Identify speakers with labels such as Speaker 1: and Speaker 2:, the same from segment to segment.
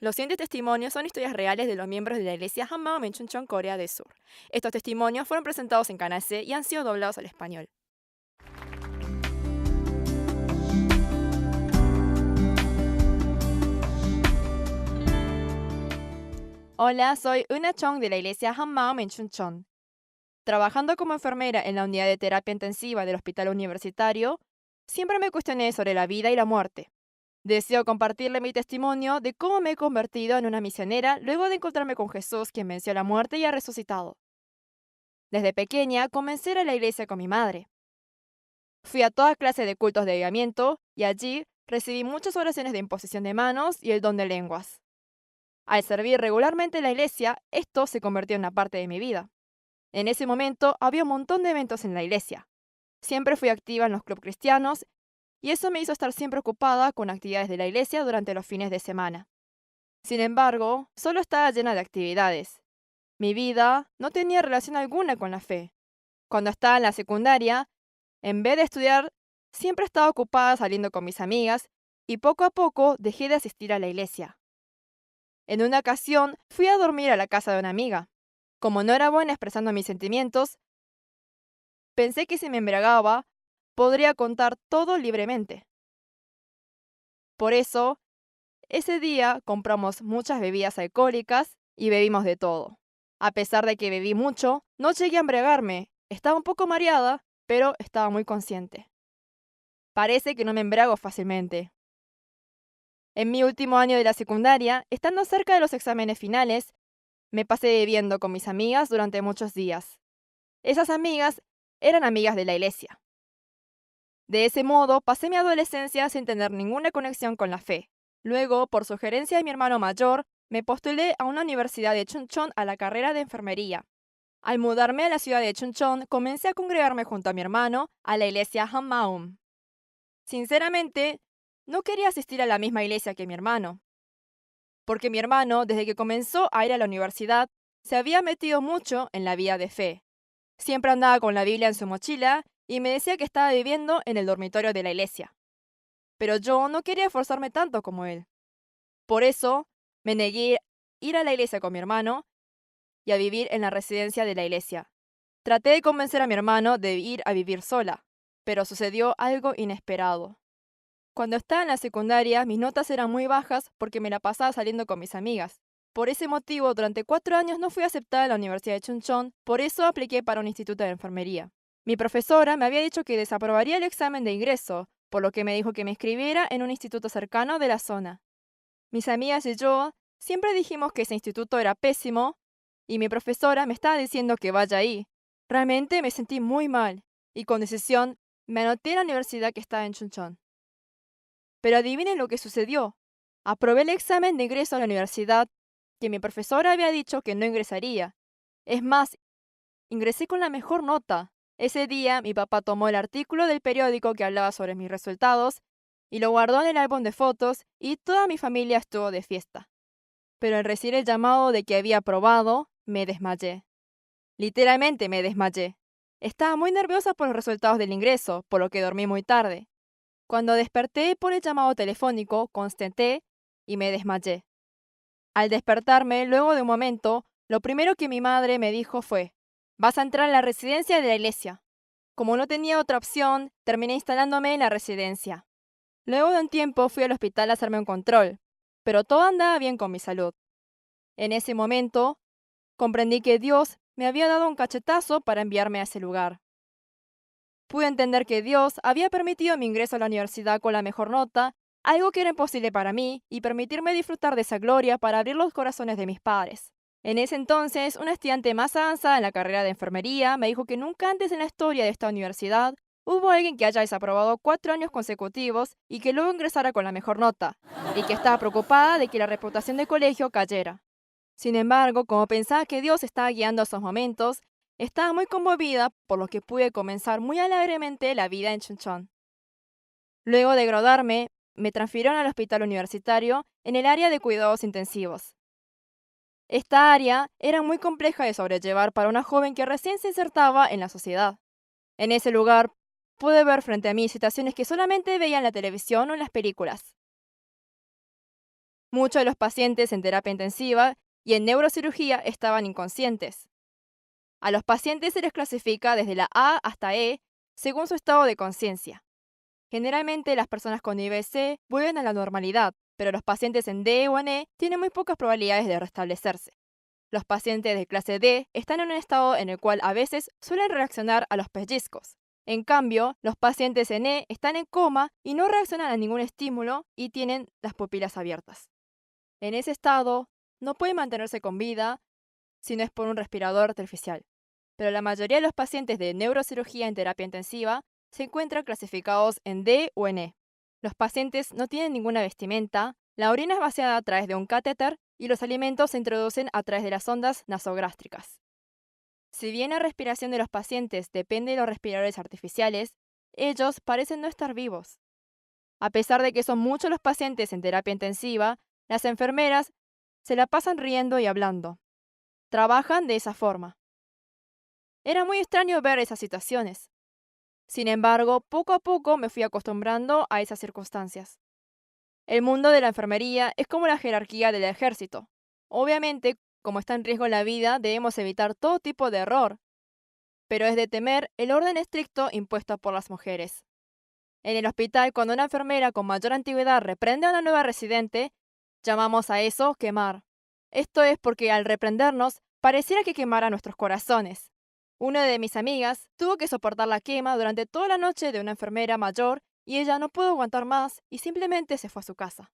Speaker 1: Los siguientes testimonios son historias reales de los miembros de la iglesia Hammam en Chuncheon, Corea del Sur. Estos testimonios fueron presentados en Canal C y han sido doblados al español. Hola, soy Una Chong de la iglesia Hammam en Chuncheon. Trabajando como enfermera en la unidad de terapia intensiva del hospital universitario, siempre me cuestioné sobre la vida y la muerte. Deseo compartirle mi testimonio de cómo me he convertido en una misionera luego de encontrarme con Jesús, quien venció la muerte y ha resucitado. Desde pequeña comencé a ir a la iglesia con mi madre. Fui a toda clase de cultos de avivamiento y allí recibí muchas oraciones de imposición de manos y el don de lenguas. Al servir regularmente en la iglesia, esto se convirtió en una parte de mi vida. En ese momento había un montón de eventos en la iglesia. Siempre fui activa en los clubes cristianos y eso me hizo estar siempre ocupada con actividades de la iglesia durante los fines de semana. Sin embargo, solo estaba llena de actividades. Mi vida no tenía relación alguna con la fe. Cuando estaba en la secundaria, en vez de estudiar, siempre estaba ocupada saliendo con mis amigas y poco a poco dejé de asistir a la iglesia. En una ocasión fui a dormir a la casa de una amiga. Como no era buena expresando mis sentimientos, pensé que si me embriagaba, podría contar todo libremente. Por eso, ese día compramos muchas bebidas alcohólicas y bebimos de todo. A pesar de que bebí mucho, no llegué a embriagarme. Estaba un poco mareada, pero estaba muy consciente. Parece que no me embriago fácilmente. En mi último año de la secundaria, estando cerca de los exámenes finales, me pasé bebiendo con mis amigas durante muchos días. Esas amigas eran amigas de la iglesia. De ese modo, pasé mi adolescencia sin tener ninguna conexión con la fe. Luego, por sugerencia de mi hermano mayor, me postulé a una universidad de Chuncheon a la carrera de enfermería. Al mudarme a la ciudad de Chuncheon, comencé a congregarme junto a mi hermano a la iglesia Hammaum. Sinceramente, no quería asistir a la misma iglesia que mi hermano, porque mi hermano, desde que comenzó a ir a la universidad, se había metido mucho en la vida de fe. Siempre andaba con la Biblia en su mochila y me decía que estaba viviendo en el dormitorio de la iglesia. Pero yo no quería esforzarme tanto como él. Por eso, me negué a ir a la iglesia con mi hermano y a vivir en la residencia de la iglesia. Traté de convencer a mi hermano de ir a vivir sola, pero sucedió algo inesperado. Cuando estaba en la secundaria, mis notas eran muy bajas porque me la pasaba saliendo con mis amigas. Por ese motivo, durante 4 años no fui aceptada en la Universidad de Chuncheon, por eso apliqué para un instituto de enfermería. Mi profesora me había dicho que desaprobaría el examen de ingreso, por lo que me dijo que me inscribiera en un instituto cercano de la zona. Mis amigas y yo siempre dijimos que ese instituto era pésimo, y mi profesora me estaba diciendo que vaya ahí. Realmente me sentí muy mal, y con decisión me anoté en la universidad que estaba en Chuncheon. Pero adivinen lo que sucedió. Aprobé el examen de ingreso a la universidad, que mi profesora había dicho que no ingresaría. Es más, ingresé con la mejor nota. Ese día mi papá tomó el artículo del periódico que hablaba sobre mis resultados y lo guardó en el álbum de fotos y toda mi familia estuvo de fiesta. Pero al recibir el llamado de que había aprobado, me desmayé. Literalmente me desmayé. Estaba muy nerviosa por los resultados del ingreso, por lo que dormí muy tarde. Cuando desperté por el llamado telefónico, constaté y me desmayé. Al despertarme, luego de un momento, lo primero que mi madre me dijo fue: vas a entrar en la residencia de la iglesia. Como no tenía otra opción, terminé instalándome en la residencia. Luego de un tiempo fui al hospital a hacerme un control, pero todo andaba bien con mi salud. En ese momento, comprendí que Dios me había dado un cachetazo para enviarme a ese lugar. Pude entender que Dios había permitido mi ingreso a la universidad con la mejor nota, algo que era imposible para mí, y permitirme disfrutar de esa gloria para abrir los corazones de mis padres. En ese entonces, una estudiante más avanzada en la carrera de enfermería me dijo que nunca antes en la historia de esta universidad hubo alguien que haya desaprobado 4 años consecutivos y que luego ingresara con la mejor nota, y que estaba preocupada de que la reputación del colegio cayera. Sin embargo, como pensaba que Dios estaba guiando esos momentos, estaba muy conmovida, por lo que pude comenzar muy alegremente la vida en Chuncheon. Luego de graduarme, me transfirieron al hospital universitario en el área de cuidados intensivos. Esta área era muy compleja de sobrellevar para una joven que recién se insertaba en la sociedad. En ese lugar pude ver frente a mí situaciones que solamente veía en la televisión o en las películas. Muchos de los pacientes en terapia intensiva y en neurocirugía estaban inconscientes. A los pacientes se les clasifica desde la A hasta E según su estado de conciencia. Generalmente las personas con nivel C vuelven a la normalidad, pero los pacientes en D o en E tienen muy pocas probabilidades de restablecerse. Los pacientes de clase D están en un estado en el cual a veces suelen reaccionar a los pellizcos. En cambio, los pacientes en E están en coma y no reaccionan a ningún estímulo y tienen las pupilas abiertas. En ese estado, no pueden mantenerse con vida si no es por un respirador artificial. Pero la mayoría de los pacientes de neurocirugía en terapia intensiva se encuentran clasificados en D o en E. Los pacientes no tienen ninguna vestimenta, la orina es vaciada a través de un catéter y los alimentos se introducen a través de las ondas nasogástricas. Si bien la respiración de los pacientes depende de los respiradores artificiales, ellos parecen no estar vivos. A pesar de que son muchos los pacientes en terapia intensiva, las enfermeras se la pasan riendo y hablando. Trabajan de esa forma. Era muy extraño ver esas situaciones. Sin embargo, poco a poco me fui acostumbrando a esas circunstancias. El mundo de la enfermería es como la jerarquía del ejército. Obviamente, como está en riesgo la vida, debemos evitar todo tipo de error, pero es de temer el orden estricto impuesto por las mujeres. En el hospital, cuando una enfermera con mayor antigüedad reprende a una nueva residente, llamamos a eso quemar. Esto es porque al reprendernos, pareciera que quemara nuestros corazones. Una de mis amigas tuvo que soportar la quema durante toda la noche de una enfermera mayor y ella no pudo aguantar más y simplemente se fue a su casa.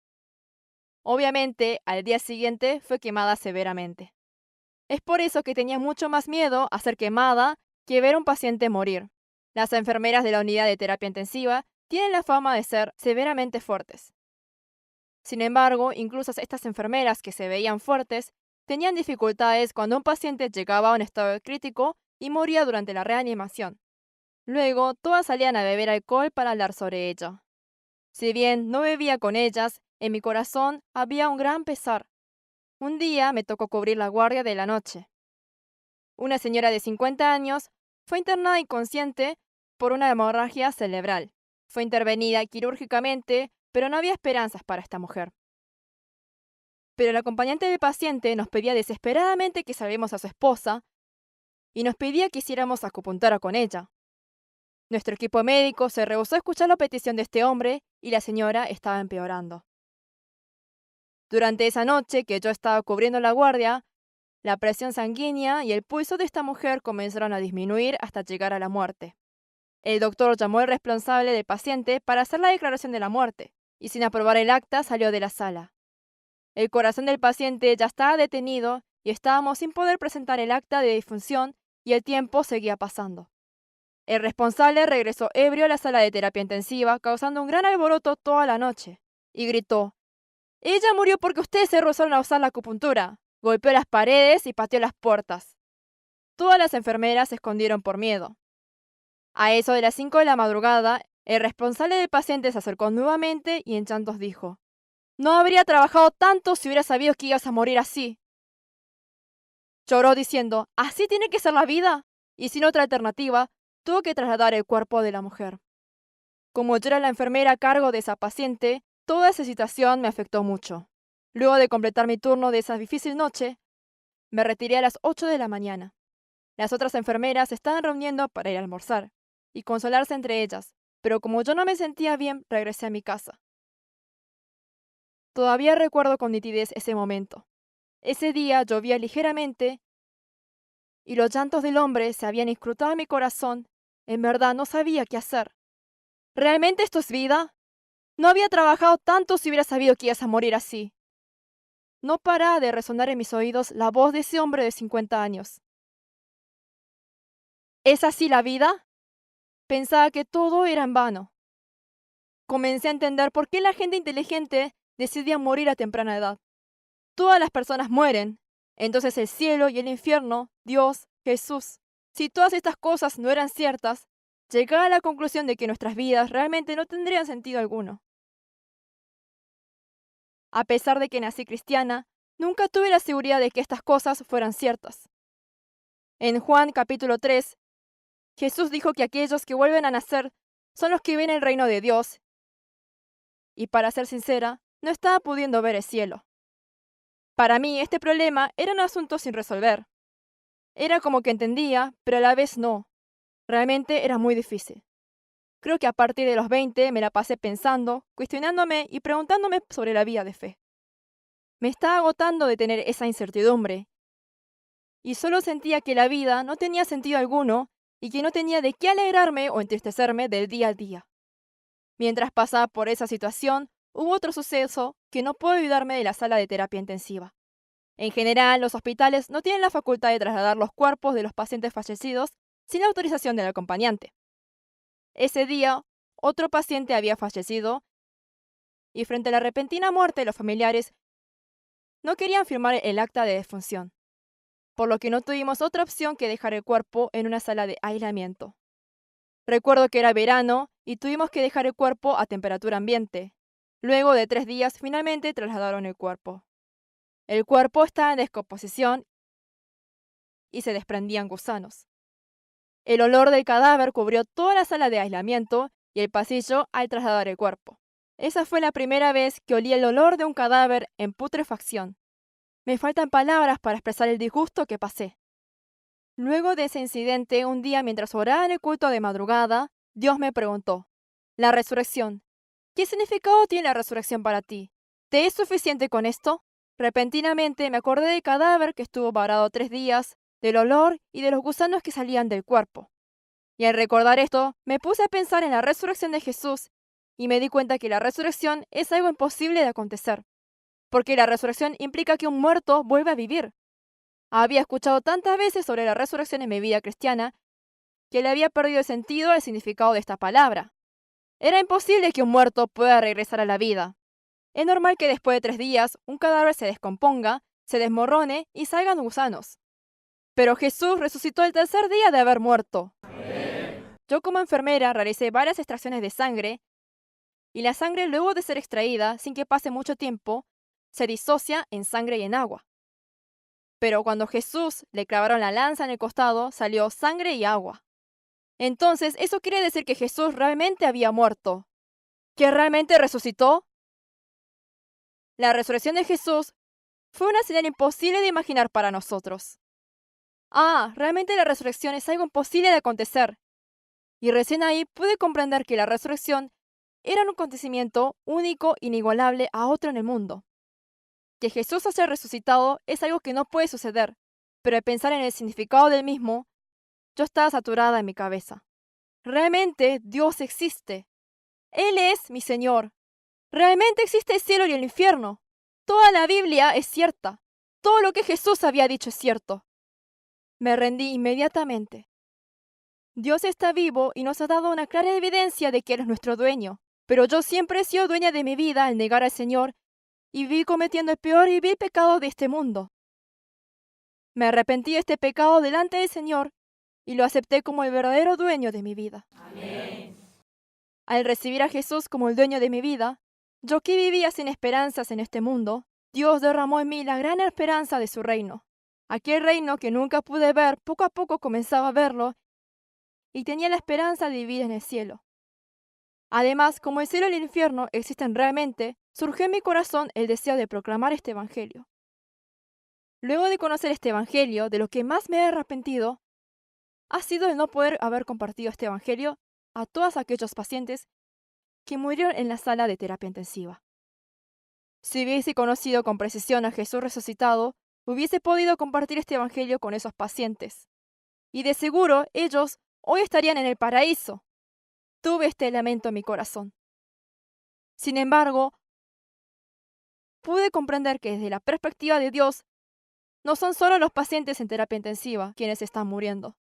Speaker 1: Obviamente, al día siguiente fue quemada severamente. Es por eso que tenía mucho más miedo a ser quemada que ver a un paciente morir. Las enfermeras de la unidad de terapia intensiva tienen la fama de ser severamente fuertes. Sin embargo, incluso estas enfermeras que se veían fuertes tenían dificultades cuando un paciente llegaba a un estado crítico y moría durante la reanimación. Luego, todas salían a beber alcohol para hablar sobre ello. Si bien no bebía con ellas, en mi corazón había un gran pesar. Un día me tocó cubrir la guardia de la noche. Una señora de 50 años fue internada inconsciente por una hemorragia cerebral. Fue intervenida quirúrgicamente, pero no había esperanzas para esta mujer. Pero el acompañante del paciente nos pedía desesperadamente que salvemos a su esposa y nos pedía que hiciéramos acupuntura con ella. Nuestro equipo médico se rehusó a escuchar la petición de este hombre y la señora estaba empeorando. Durante esa noche que yo estaba cubriendo la guardia, la presión sanguínea y el pulso de esta mujer comenzaron a disminuir hasta llegar a la muerte. El doctor llamó al responsable del paciente para hacer la declaración de la muerte, y sin aprobar el acta salió de la sala. El corazón del paciente ya estaba detenido y estábamos sin poder presentar el acta de difunción y el tiempo seguía pasando. El responsable regresó ebrio a la sala de terapia intensiva, causando un gran alboroto toda la noche, y gritó: «Ella murió porque ustedes se rehusaron a usar la acupuntura». Golpeó las paredes y pateó las puertas. Todas las enfermeras se escondieron por miedo. A eso de las 5 de la madrugada, el responsable del paciente se acercó nuevamente y en llantos dijo: «No habría trabajado tanto si hubiera sabido que ibas a morir así». Lloró diciendo: «¿Así tiene que ser la vida?». Y sin otra alternativa, tuvo que trasladar el cuerpo de la mujer. Como yo era la enfermera a cargo de esa paciente, toda esa situación me afectó mucho. Luego de completar mi turno de esa difícil noche, me retiré a las 8 de la mañana. Las otras enfermeras se estaban reuniendo para ir a almorzar y consolarse entre ellas, pero como yo no me sentía bien, regresé a mi casa. Todavía recuerdo con nitidez ese momento. Ese día llovía ligeramente y los llantos del hombre se habían inscrutado en mi corazón. En verdad no sabía qué hacer. ¿Realmente esto es vida? No había trabajado tanto si hubiera sabido que ibas a morir así. No paraba de resonar en mis oídos la voz de ese hombre de 50 años. ¿Es así la vida? Pensaba que todo era en vano. Comencé a entender por qué la gente inteligente decidía morir a temprana edad. Todas las personas mueren. Entonces el cielo y el infierno, Dios, Jesús. Si todas estas cosas no eran ciertas, llegaba a la conclusión de que nuestras vidas realmente no tendrían sentido alguno. A pesar de que nací cristiana, nunca tuve la seguridad de que estas cosas fueran ciertas. En Juan capítulo 3, Jesús dijo que aquellos que vuelven a nacer son los que ven el reino de Dios. Y para ser sincera, no estaba pudiendo ver el cielo. Para mí, este problema era un asunto sin resolver. Era como que entendía, pero a la vez no. Realmente era muy difícil. Creo que a partir de los 20 me la pasé pensando, cuestionándome y preguntándome sobre la vida de fe. Me estaba agotando de tener esa incertidumbre, y solo sentía que la vida no tenía sentido alguno y que no tenía de qué alegrarme o entristecerme del día al día. Mientras pasaba por esa situación, hubo otro suceso que no puedo olvidarme de la sala de terapia intensiva. En general, los hospitales no tienen la facultad de trasladar los cuerpos de los pacientes fallecidos sin la autorización del acompañante. Ese día, otro paciente había fallecido y frente a la repentina muerte de los familiares no querían firmar el acta de defunción, por lo que no tuvimos otra opción que dejar el cuerpo en una sala de aislamiento. Recuerdo que era verano y tuvimos que dejar el cuerpo a temperatura ambiente. Luego de 3 días finalmente trasladaron el cuerpo. El cuerpo estaba en descomposición y se desprendían gusanos. El olor del cadáver cubrió toda la sala de aislamiento y el pasillo al trasladar el cuerpo. Esa fue la primera vez que olí el olor de un cadáver en putrefacción. Me faltan palabras para expresar el disgusto que pasé. Luego de ese incidente, un día mientras oraba en el culto de madrugada, Dios me preguntó: la resurrección. ¿Qué significado tiene la resurrección para ti? ¿Te es suficiente con esto? Repentinamente me acordé del cadáver que estuvo varado 3 días, del olor y de los gusanos que salían del cuerpo. Y al recordar esto, me puse a pensar en la resurrección de Jesús y me di cuenta que la resurrección es algo imposible de acontecer, porque la resurrección implica que un muerto vuelve a vivir. Había escuchado tantas veces sobre la resurrección en mi vida cristiana que le había perdido el sentido al significado de esta palabra. Era imposible que un muerto pueda regresar a la vida. Es normal que después de 3 días un cadáver se descomponga, se desmorone y salgan gusanos. Pero Jesús resucitó el tercer día de haber muerto. Yo como enfermera realicé varias extracciones de sangre y la sangre, luego de ser extraída sin que pase mucho tiempo, se disocia en sangre y en agua. Pero cuando Jesús le clavaron la lanza en el costado, salió sangre y agua. Entonces, eso quiere decir que Jesús realmente había muerto, que realmente resucitó. La resurrección de Jesús fue una señal imposible de imaginar para nosotros. Realmente la resurrección es algo imposible de acontecer. Y recién ahí pude comprender que la resurrección era un acontecimiento único, inigualable a otro en el mundo. Que Jesús haya resucitado es algo que no puede suceder, pero al pensar en el significado del mismo, yo estaba saturada en mi cabeza. Realmente Dios existe. Él es mi Señor. Realmente existe el cielo y el infierno. Toda la Biblia es cierta. Todo lo que Jesús había dicho es cierto. Me rendí inmediatamente. Dios está vivo y nos ha dado una clara evidencia de que Él es nuestro dueño. Pero yo siempre he sido dueña de mi vida al negar al Señor y viví cometiendo el peor y vil pecado de este mundo. Me arrepentí de este pecado delante del Señor y lo acepté como el verdadero dueño de mi vida.
Speaker 2: Amén.
Speaker 1: Al recibir a Jesús como el dueño de mi vida, yo que vivía sin esperanzas en este mundo, Dios derramó en mí la gran esperanza de su reino. Aquel reino que nunca pude ver, poco a poco comenzaba a verlo y tenía la esperanza de vivir en el cielo. Además, como el cielo y el infierno existen realmente, surgió en mi corazón el deseo de proclamar este evangelio. Luego de conocer este evangelio, de lo que más me he arrepentido ha sido el no poder haber compartido este evangelio a todos aquellos pacientes que murieron en la sala de terapia intensiva. Si hubiese conocido con precisión a Jesús resucitado, hubiese podido compartir este evangelio con esos pacientes. Y de seguro ellos hoy estarían en el paraíso. Tuve este lamento en mi corazón. Sin embargo, pude comprender que desde la perspectiva de Dios, no son solo los pacientes en terapia intensiva quienes están muriendo,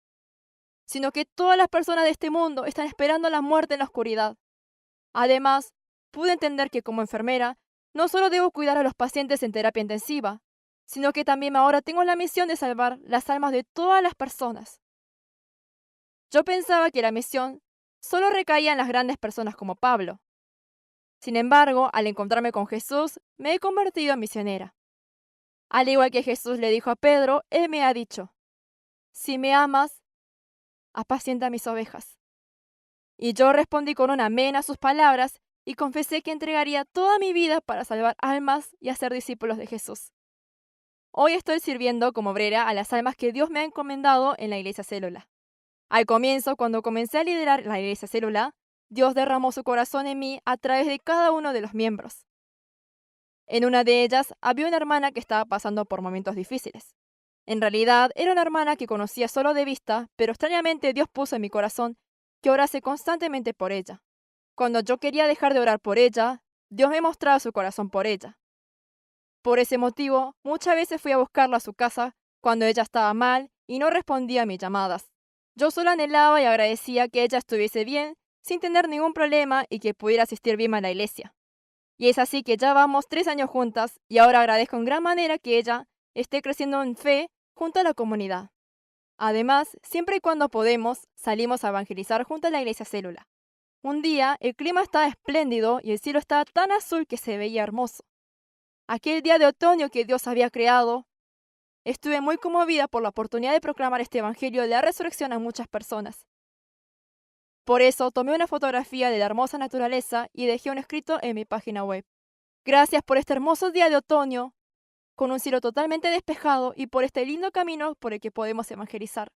Speaker 1: sino que todas las personas de este mundo están esperando la muerte en la oscuridad. Además, pude entender que como enfermera, no solo debo cuidar a los pacientes en terapia intensiva, sino que también ahora tengo la misión de salvar las almas de todas las personas. Yo pensaba que la misión solo recaía en las grandes personas como Pablo. Sin embargo, al encontrarme con Jesús, me he convertido en misionera. Al igual que Jesús le dijo a Pedro, Él me ha dicho: si me amas, apacienta mis ovejas. Y yo respondí con un amén a sus palabras y confesé que entregaría toda mi vida para salvar almas y hacer discípulos de Jesús. Hoy estoy sirviendo como obrera a las almas que Dios me ha encomendado en la Iglesia Célula. Al comienzo, cuando comencé a liderar la Iglesia Célula, Dios derramó su corazón en mí a través de cada uno de los miembros. En una de ellas había una hermana que estaba pasando por momentos difíciles. En realidad, era una hermana que conocía solo de vista, pero extrañamente Dios puso en mi corazón que orase constantemente por ella. Cuando yo quería dejar de orar por ella, Dios me mostraba su corazón por ella. Por ese motivo, muchas veces fui a buscarla a su casa cuando ella estaba mal y no respondía a mis llamadas. Yo solo anhelaba y agradecía que ella estuviese bien, sin tener ningún problema y que pudiera asistir bien a la iglesia. Y es así que ya vamos 3 años juntas y ahora agradezco en gran manera que ella esté creciendo en fe junto a la comunidad. Además, siempre y cuando podemos, salimos a evangelizar junto a la Iglesia Célula. Un día, el clima estaba espléndido y el cielo estaba tan azul que se veía hermoso. Aquel día de otoño que Dios había creado, estuve muy conmovida por la oportunidad de proclamar este evangelio de la resurrección a muchas personas. Por eso, tomé una fotografía de la hermosa naturaleza y dejé un escrito en mi página web. Gracias por este hermoso día de otoño, con un cielo totalmente despejado y por este lindo camino por el que podemos evangelizar.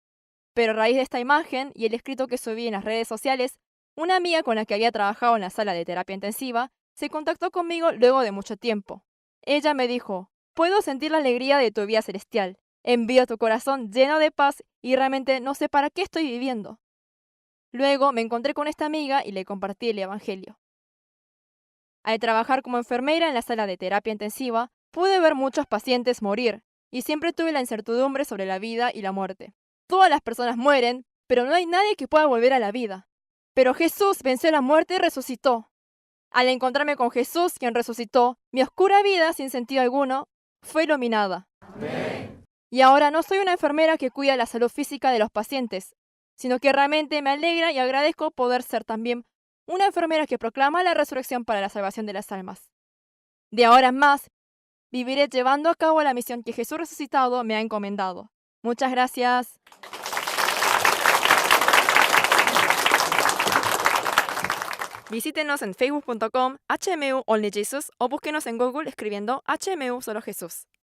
Speaker 1: Pero a raíz de esta imagen y el escrito que subí en las redes sociales, una amiga con la que había trabajado en la sala de terapia intensiva se contactó conmigo luego de mucho tiempo. Ella me dijo: puedo sentir la alegría de tu vida celestial, envío tu corazón lleno de paz y realmente no sé para qué estoy viviendo. Luego me encontré con esta amiga y le compartí el evangelio. Al trabajar como enfermera en la sala de terapia intensiva, pude ver muchos pacientes morir y siempre tuve la incertidumbre sobre la vida y la muerte. Todas las personas mueren, pero no hay nadie que pueda volver a la vida. Pero Jesús venció la muerte y resucitó. Al encontrarme con Jesús, quien resucitó, mi oscura vida, sin sentido alguno, fue iluminada. Amén. Y ahora no soy una enfermera que cuida la salud física de los pacientes, sino que realmente me alegra y agradezco poder ser también una enfermera que proclama la resurrección para la salvación de las almas. De ahora en más, viviré llevando a cabo la misión que Jesús resucitado me ha encomendado. Muchas gracias. Visítenos en facebook.com HMU Only Jesus o búsquenos en Google escribiendo HMU Solo Jesús.